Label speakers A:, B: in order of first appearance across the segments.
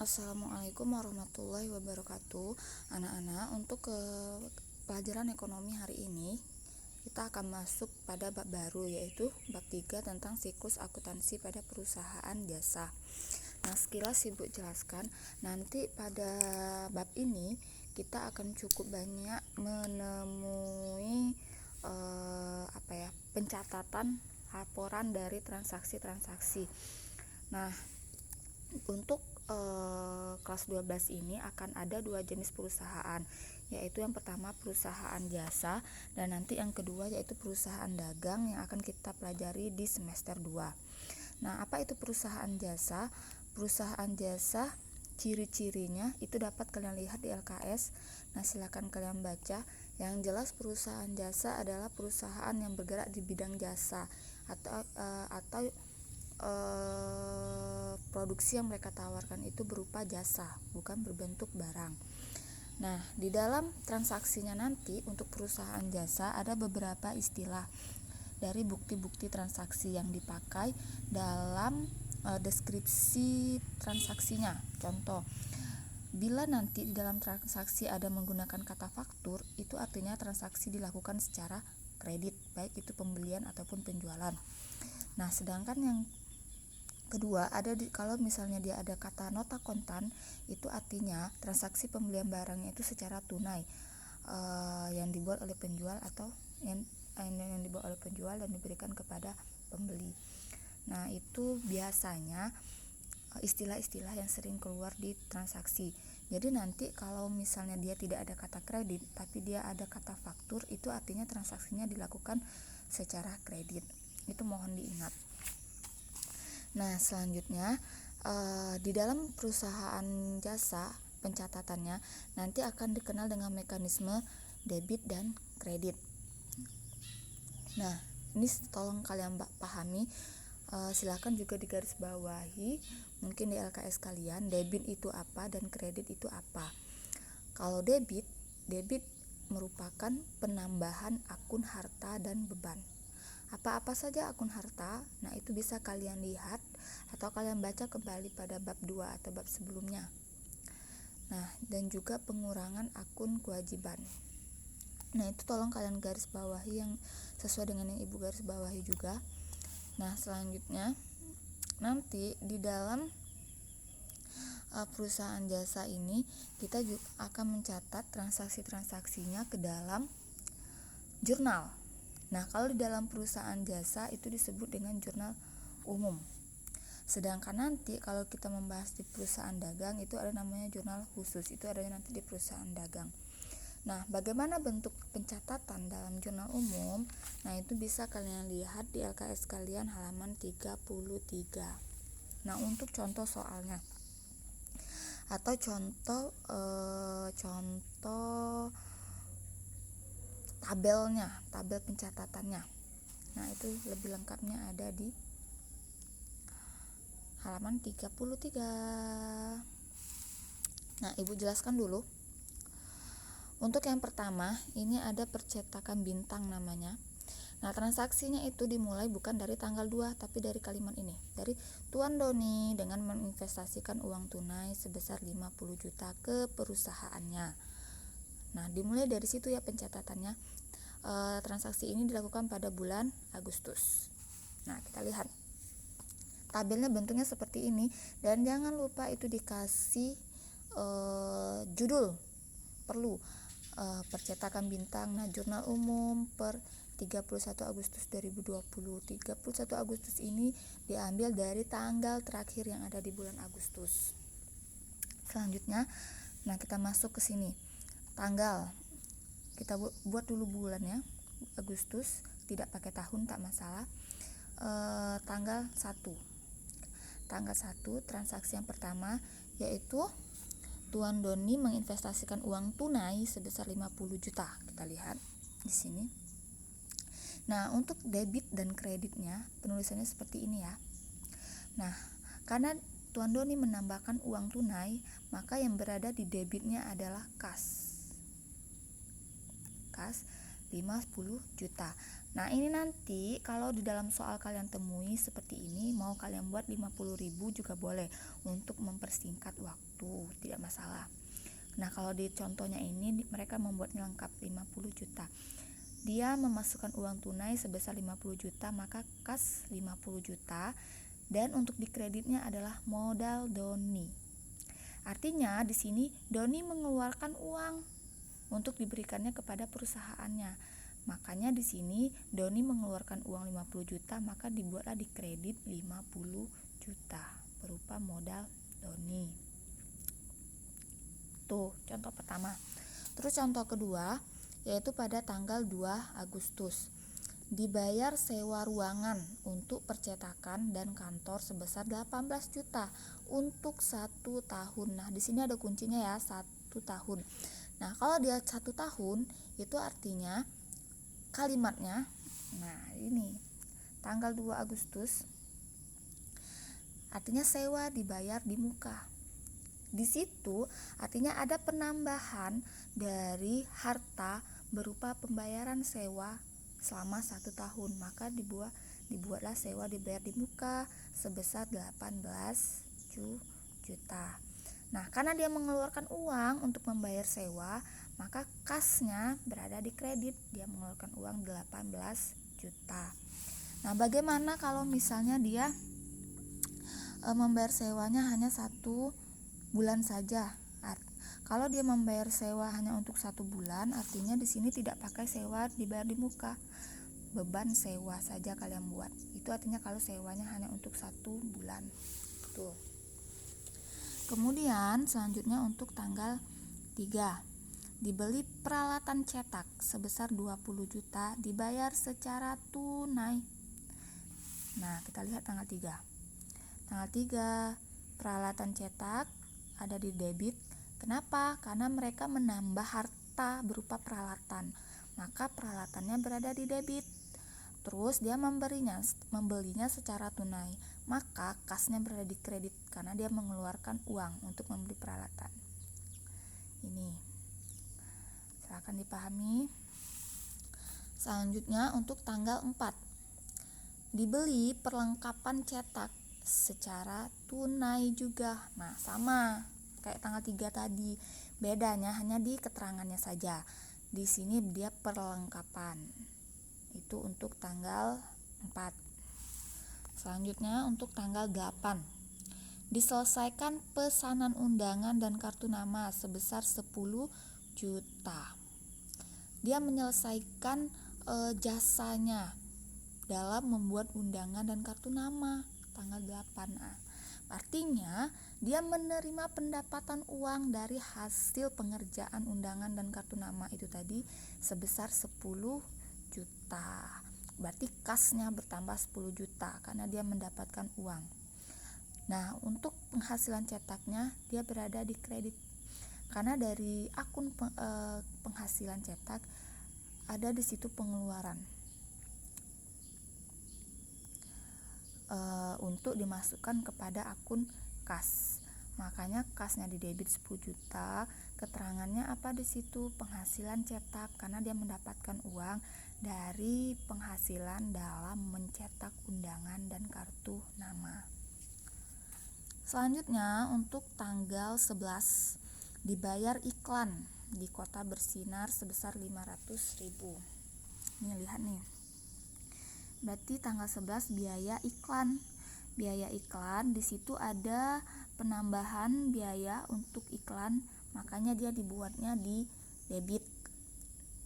A: Assalamualaikum warahmatullahi wabarakatuh. Anak-anak, untuk pelajaran ekonomi hari ini kita akan masuk pada bab baru, yaitu bab 3 tentang siklus akuntansi pada perusahaan jasa. Nah, sekilas Ibu jelaskan, nanti pada bab ini kita akan cukup banyak menemui pencatatan laporan dari transaksi-transaksi. Nah, untuk kelas 12 ini akan ada dua jenis perusahaan, yaitu yang pertama perusahaan jasa dan nanti yang kedua yaitu perusahaan dagang yang akan kita pelajari di semester 2. Nah, apa itu perusahaan jasa? Perusahaan jasa ciri-cirinya itu dapat kalian lihat di LKS. Nah, silakan kalian baca. Yang jelas perusahaan jasa adalah perusahaan yang bergerak di bidang jasa atau produksi yang mereka tawarkan itu berupa jasa, bukan berbentuk barang. Nah, di dalam transaksinya nanti untuk perusahaan jasa ada beberapa istilah dari bukti-bukti transaksi yang dipakai dalam deskripsi transaksinya. Contoh, bila nanti di dalam transaksi ada menggunakan kata faktur, itu artinya transaksi dilakukan secara kredit, baik itu pembelian ataupun penjualan. Nah, sedangkan yang kedua kalau misalnya dia ada kata nota kontan, itu artinya transaksi pembelian barangnya itu secara tunai, yang dibuat oleh penjual atau yang dibuat oleh penjual dan diberikan kepada pembeli. Nah, itu biasanya istilah-istilah yang sering keluar di transaksi. Jadi nanti kalau misalnya dia tidak ada kata kredit tapi dia ada kata faktur, itu artinya transaksinya dilakukan secara kredit. Itu mohon diingat. Nah, selanjutnya di dalam perusahaan jasa pencatatannya nanti akan dikenal dengan mekanisme debit dan kredit. Nah, ini tolong kalian pahami. Silakan juga digarisbawahi mungkin di LKS kalian, debit itu apa dan kredit itu apa. Kalau debit merupakan penambahan akun harta dan beban. Apa-apa saja akun harta, nah itu bisa kalian lihat atau kalian baca kembali pada bab 2 atau bab sebelumnya. Nah, dan juga pengurangan akun kewajiban. Nah, itu tolong kalian garis bawahi yang sesuai dengan yang Ibu garis bawahi juga. Nah, selanjutnya nanti di dalam perusahaan jasa ini kita juga akan mencatat transaksi-transaksinya ke dalam jurnal. Nah, kalau di dalam perusahaan jasa itu disebut dengan jurnal umum. Sedangkan nanti kalau kita membahas di perusahaan dagang itu ada namanya jurnal khusus, itu adanya nanti di perusahaan dagang. Nah, bagaimana bentuk pencatatan dalam jurnal umum? Nah, itu bisa kalian lihat di LKS kalian halaman 33. Nah, untuk contoh soalnya atau contoh tabel pencatatannya. Nah, itu lebih lengkapnya ada di halaman 33. Nah, Ibu jelaskan dulu. Untuk yang pertama, ini ada percetakan bintang namanya. Nah, transaksinya itu dimulai bukan dari tanggal 2, tapi dari kalimat ini. Dari Tuan Doni dengan menginvestasikan uang tunai sebesar 50 juta ke perusahaannya. Nah, dimulai dari situ ya pencatatannya. Transaksi ini dilakukan pada bulan Agustus. Nah, kita lihat. Tabelnya bentuknya seperti ini, dan jangan lupa itu dikasih judul. Perlu percetakan bintang. Nah, jurnal umum per 31 Agustus 2020. 31 Agustus ini diambil dari tanggal terakhir yang ada di bulan Agustus. Selanjutnya, nah kita masuk ke sini. Tanggal. Kita buat dulu bulannya. Agustus, tidak pakai tahun tak masalah. Tanggal 1. Tanggal 1 transaksi yang pertama yaitu Tuan Doni menginvestasikan uang tunai sebesar 50 juta. Kita lihat di sini. Nah, untuk debit dan kreditnya penulisannya seperti ini ya. Nah, karena Tuan Doni menambahkan uang tunai, maka yang berada di debitnya adalah kas 50 50 juta. Nah, ini nanti kalau di dalam soal kalian temui seperti ini, mau kalian buat 50.000 juga boleh untuk mempersingkat waktu, tidak masalah. Nah, kalau di contohnya ini mereka membuatnya lengkap 50 juta. Dia memasukkan uang tunai sebesar 50 juta, maka kas 50 juta, dan untuk dikreditnya adalah modal Doni. Artinya di sini Doni mengeluarkan uang untuk diberikannya kepada perusahaannya. Makanya di sini Doni mengeluarkan uang 50 juta, maka dibuatlah dikredit 50 juta berupa modal Doni. Tuh, contoh pertama. Terus contoh kedua, yaitu pada tanggal 2 Agustus. Dibayar sewa ruangan untuk percetakan dan kantor sebesar 18 juta untuk 1 tahun. Nah, di sini ada kuncinya ya, 1 tahun. Nah, kalau dia 1 tahun, itu artinya kalimatnya, nah ini tanggal 2 Agustus artinya sewa dibayar di muka. Di situ artinya ada penambahan dari harta berupa pembayaran sewa selama 1 tahun, maka dibuatlah sewa dibayar di muka sebesar 18 juta. Nah, karena dia mengeluarkan uang untuk membayar sewa, maka kasnya berada di kredit, dia mengeluarkan uang 18 juta. Nah, bagaimana kalau misalnya dia membayar sewanya hanya 1 bulan saja? Kalau dia membayar sewa hanya untuk 1 bulan, artinya di sini tidak pakai sewa dibayar di muka, beban sewa saja kalian buat. Itu artinya kalau sewanya hanya untuk 1 bulan. Tuh. Kemudian selanjutnya untuk tanggal 3, dibeli peralatan cetak sebesar 20 juta dibayar secara tunai. Nah, kita lihat tanggal 3. Tanggal 3, peralatan cetak ada di debit. Kenapa? Karena mereka menambah harta berupa peralatan, maka peralatannya berada di debit. Terus dia membelinya secara tunai, maka kasnya berada di kredit karena dia mengeluarkan uang untuk membeli peralatan. Ini silakan dipahami. Selanjutnya untuk tanggal 4, dibeli perlengkapan cetak secara tunai juga. Nah, sama kayak tanggal 3 tadi, bedanya hanya di keterangannya saja. Di sini dia perlengkapan. Itu untuk tanggal 4. Selanjutnya untuk tanggal 8, diselesaikan pesanan undangan dan kartu nama sebesar 10 juta. Dia menyelesaikan jasanya dalam membuat undangan dan kartu nama tanggal 8. Artinya dia menerima pendapatan uang dari hasil pengerjaan undangan dan kartu nama itu tadi sebesar 10 juta. Berarti kasnya bertambah 10 juta karena dia mendapatkan uang. Nah, untuk penghasilan cetaknya dia berada di kredit karena dari akun penghasilan cetak ada di situ pengeluaran untuk dimasukkan kepada akun kas. Makanya kasnya di debit 10 juta, keterangannya apa di situ? Penghasilan cetak karena dia mendapatkan uang dari penghasilan dalam mencetak undangan dan kartu nama. Selanjutnya untuk tanggal 11, dibayar iklan di Kota Bersinar sebesar 500.000. Ini lihat nih. Berarti tanggal 11 biaya iklan. Biaya iklan di situ ada penambahan biaya untuk iklan, makanya dia dibuatnya di debit.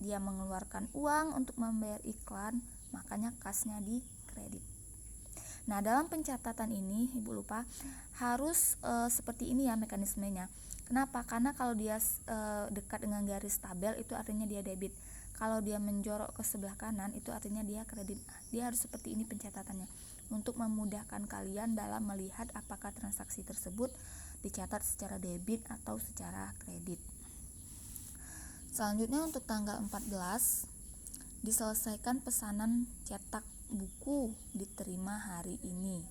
A: Dia mengeluarkan uang untuk membayar iklan, makanya kasnya di kredit. Nah, dalam pencatatan ini Ibu lupa harus seperti ini ya mekanismenya. Kenapa? Karena kalau dia dekat dengan garis tabel itu artinya dia debit. Kalau dia menjorok ke sebelah kanan itu artinya dia kredit. Dia harus seperti ini pencatatannya untuk memudahkan kalian dalam melihat apakah transaksi tersebut dicatat secara debit atau secara kredit. Selanjutnya untuk tanggal 14, diselesaikan pesanan cetak buku diterima hari ini.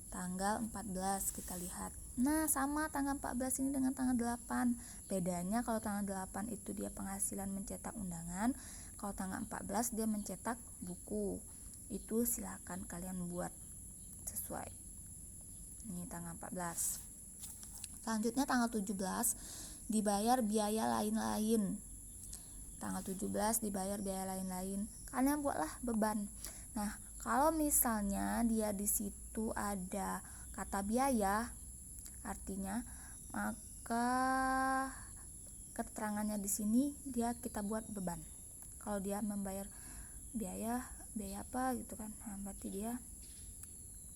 A: Tanggal 14 kita lihat. Nah, sama tanggal 14 ini dengan tanggal 8. Bedanya kalau tanggal 8 itu dia penghasilan mencetak undangan, Kalau tanggal 14 dia mencetak buku. Itu silakan kalian buat sesuai. Ini tanggal 14. Selanjutnya tanggal 17 dibayar biaya lain-lain. Tanggal 17 dibayar biaya lain-lain. Kalian buatlah beban. Nah, kalau misalnya dia di situ ada kata biaya, artinya maka keterangannya di sini kita buat beban. Kalau dia membayar biaya apa gitu kan, nah, berarti dia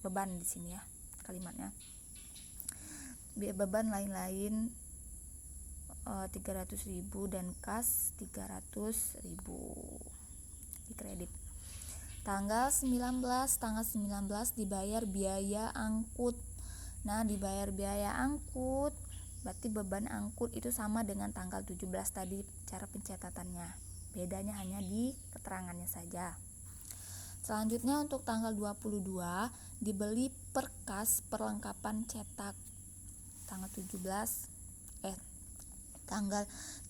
A: beban di sini ya kalimatnya. Biaya beban lain-lain 300.000 dan kas 300.000 di kredit. Tanggal 19 dibayar biaya angkut. Nah, dibayar biaya angkut berarti beban angkut itu sama dengan tanggal 17 tadi cara pencatatannya. Bedanya hanya di keterangannya saja. Selanjutnya untuk tanggal 22 dibeli perkas perlengkapan cetak. Tanggal 22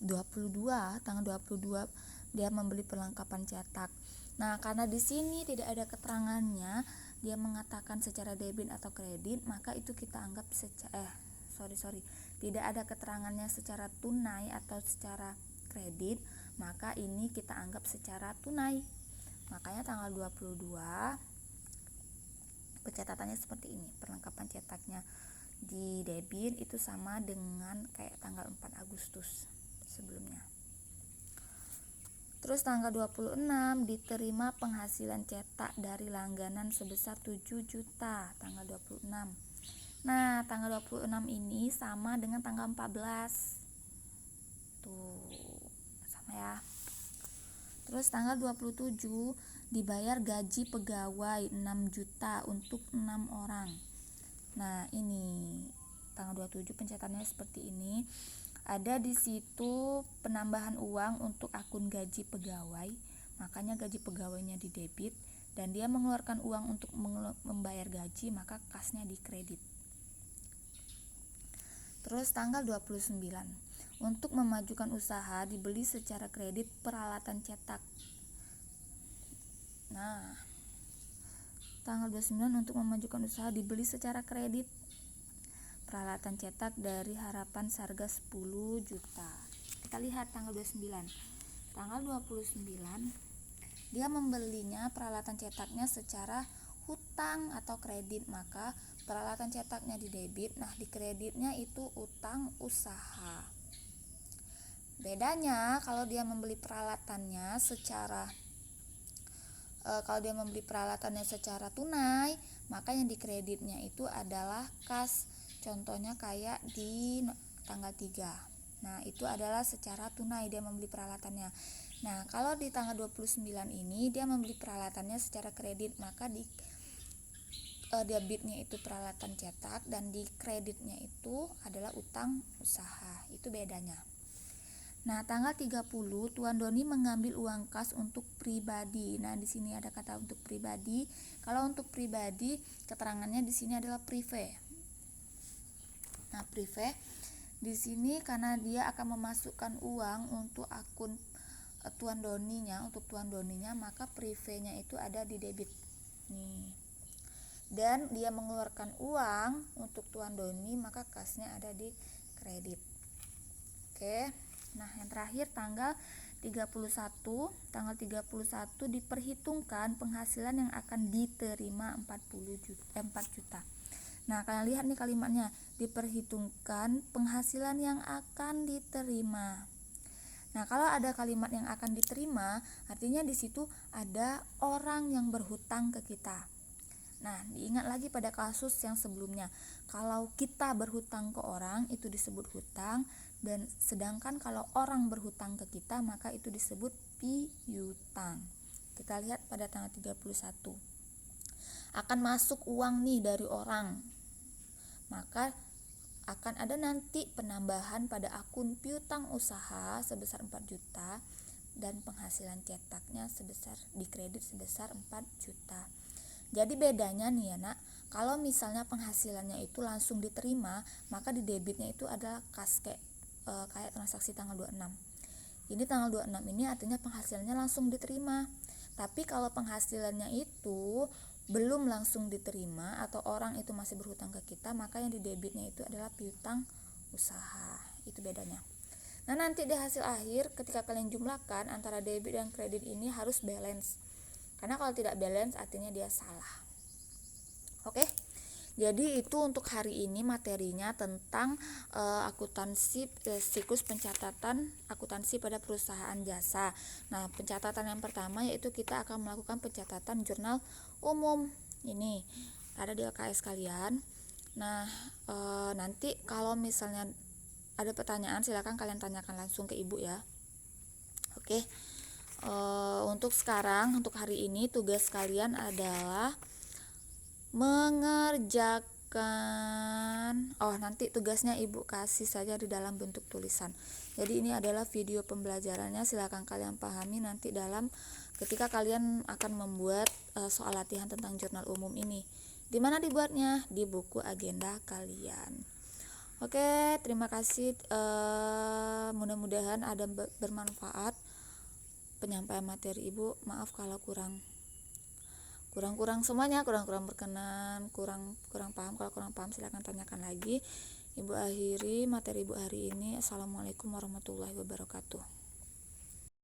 A: dia membeli perlengkapan cetak. Nah, karena di sini tidak ada keterangannya, dia mengatakan secara debit atau kredit, maka itu kita anggap tidak ada keterangannya secara tunai atau secara kredit, maka ini kita anggap secara tunai. Makanya tanggal 22 pencatatannya seperti ini. Perlengkapan cetaknya di debit itu sama dengan kayak tanggal 4 Agustus sebelumnya. Terus tanggal 26 diterima penghasilan cetak dari langganan sebesar 7 juta, tanggal 26. Nah, tanggal 26 ini sama dengan tanggal 14. Tuh, sama ya. Terus tanggal 27 dibayar gaji pegawai 6 juta untuk 6 orang. Nah, ini tanggal 27 pencatatannya seperti ini. Ada di situ penambahan uang untuk akun gaji pegawai, makanya gaji pegawainya di debit, dan dia mengeluarkan uang untuk membayar gaji, maka kasnya di kredit. Terus tanggal 29 untuk memajukan usaha dibeli secara kredit peralatan cetak. Nah, tanggal 29 untuk memajukan usaha dibeli secara kredit peralatan cetak dari Harapan seharga 10 juta. Kita lihat tanggal 29. Tanggal 29 dia membelinya peralatan cetaknya secara hutang atau kredit, maka peralatan cetaknya di debit, nah di kreditnya itu utang usaha. Bedanya kalau dia membeli peralatannya secara tunai, maka yang di kreditnya itu adalah kas. Contohnya kayak di tanggal 3. Nah, itu adalah secara tunai dia membeli peralatannya. Nah, kalau di tanggal 29 ini dia membeli peralatannya secara kredit, maka di debitnya itu peralatan cetak dan di kreditnya itu adalah utang usaha. Itu bedanya. Nah, tanggal 30 Tuan Doni mengambil uang kas untuk pribadi. Nah, di sini ada kata untuk pribadi. Kalau untuk pribadi, keterangannya di sini adalah privé. Nah, privé di sini karena dia akan memasukkan uang untuk akun Tuan Doninya, maka privénya itu ada di debit. Nih. Dan dia mengeluarkan uang untuk Tuan Doni, maka kasnya ada di kredit. Oke. Nah, yang terakhir tanggal 31 diperhitungkan penghasilan yang akan diterima 4 juta. Nah, kalian lihat nih kalimatnya, diperhitungkan penghasilan yang akan diterima. Nah, kalau ada kalimat yang akan diterima, artinya di situ ada orang yang berhutang ke kita. Nah, diingat lagi pada kasus yang sebelumnya. Kalau kita berhutang ke orang, itu disebut hutang, dan sedangkan kalau orang berhutang ke kita, maka itu disebut piutang. Kita lihat pada tanggal 31. Akan masuk uang nih dari orang, maka akan ada nanti penambahan pada akun piutang usaha sebesar 4 juta dan penghasilan cetaknya di kredit sebesar 4 juta. Jadi bedanya nih ya nak, kalau misalnya penghasilannya itu langsung diterima, maka di debitnya itu adalah kas kayak transaksi tanggal 26. Ini tanggal 26 ini artinya penghasilannya langsung diterima. Tapi kalau penghasilannya itu belum langsung diterima atau orang itu masih berhutang ke kita, maka yang di debitnya itu adalah piutang usaha. Itu bedanya. Nah, nanti di hasil akhir ketika kalian jumlahkan antara debit dan kredit ini harus balance. Karena kalau tidak balance artinya dia salah. Oke. Jadi itu untuk hari ini materinya tentang akuntansi, siklus pencatatan akuntansi pada perusahaan jasa. Nah, pencatatan yang pertama yaitu kita akan melakukan pencatatan jurnal umum. Ini ada di LKS kalian. Nah, nanti kalau misalnya ada pertanyaan silakan kalian tanyakan langsung ke ibu ya. Oke. Untuk sekarang, untuk hari ini tugas kalian adalah mengerjakan nanti tugasnya ibu kasih saja di dalam bentuk tulisan. Jadi ini adalah video pembelajarannya, silakan kalian pahami nanti dalam ketika kalian akan membuat soal latihan tentang jurnal umum ini. Di mana dibuatnya? Di buku agenda kalian. Oke, terima kasih, mudah-mudahan ada bermanfaat penyampaian materi ibu. Maaf kalau kurang semuanya, kurang berkenan, kurang paham. Kalau kurang paham silakan tanyakan lagi. Ibu akhiri materi ibu hari ini. Assalamualaikum warahmatullahi wabarakatuh.